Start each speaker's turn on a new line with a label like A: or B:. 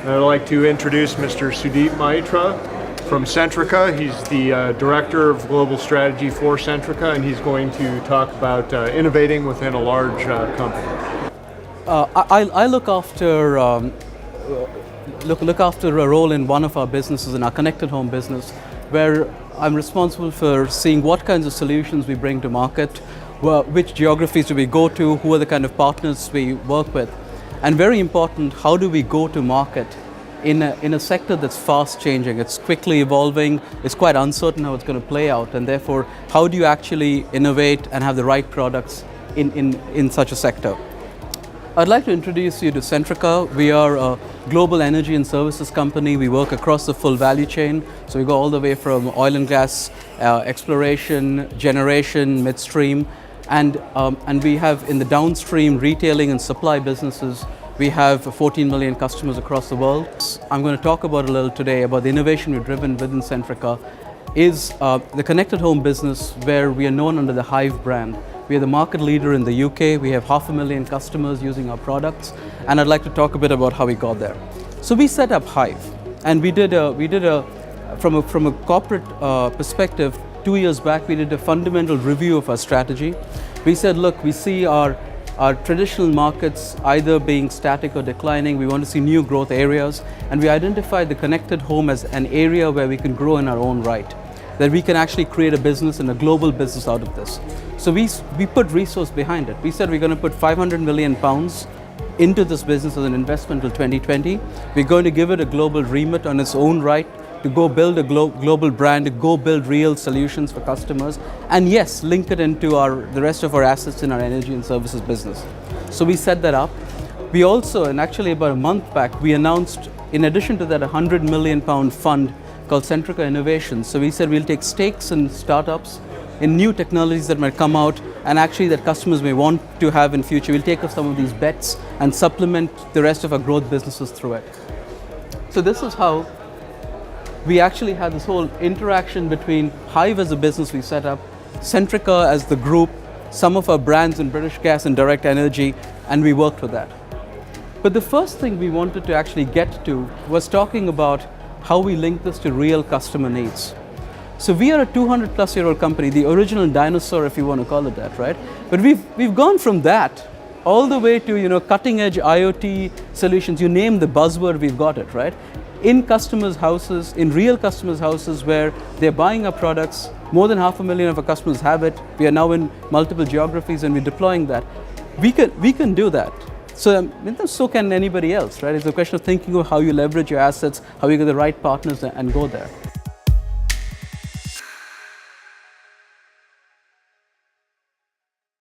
A: I'd like to introduce Mr. Sudeep Maitra from Centrica. He's the Director of Global Strategy for Centrica, and he's going to talk about innovating within a large company.
B: I look after look after a role in one of our businesses, in our connected home business, where I'm responsible for seeing what kinds of solutions we bring to market, which geographies do we go to, who are the kind of partners we work with, and very important, how do we go to market in a sector that's fast changing. It's quickly evolving, it's quite uncertain how it's going to play out, and therefore how do you actually innovate and have the right products in such a sector. I'd like to introduce you to Centrica. We are a global energy and services company. We work across the full value chain. So we go all the way from oil and gas, exploration, generation, midstream, and we have in the downstream retailing and supply businesses, we have 14 million customers across the world. I'm going to talk about a little today about the innovation we've driven within Centrica is the connected home business, where we are known under the Hive brand. We are the market leader in the UK. We have 500,000 customers using our products, and I'd like to talk a bit about how we got there. So we set up Hive, and we did from a corporate perspective, 2 years back, we did a fundamental review of our strategy. We said, look, we see our traditional markets either being static or declining. We want to see new growth areas, and we identified the connected home as an area where we can grow in our own right, that we can actually create a business and a global business out of this. So we put resource behind it. We said we're going to put 500 million pounds into this business as an investment till 2020. We're going to give it a global remit on its own right, to go build a global brand, to go build real solutions for customers, and yes, link it into the rest of our assets in our energy and services business. So we set that up. We also, and actually about a month back, we announced, in addition to that, a 100 million pound fund called Centrica Innovations. So we said we'll take stakes in startups, in new technologies that might come out, and actually that customers may want to have in future. We'll take up some of these bets and supplement the rest of our growth businesses through it. So this is how we actually had this whole interaction between Hive as a business we set up, Centrica as the group, some of our brands in British Gas and Direct Energy, and we worked with that. But the first thing we wanted to actually get to was talking about how we link this to real customer needs. So we are a 200-plus-year-old company, the original dinosaur, if you want to call it that, right? But we've gone from that all the way to cutting-edge IoT solutions. You name the buzzword, we've got it, right? In customers' houses, in real customers' houses, where they're buying our products. More than 500,000 of our customers have it. We are now in multiple geographies, and we're deploying that. We can do that. So can anybody else, right? It's a question of thinking of how you leverage your assets, how you get the right partners and go there.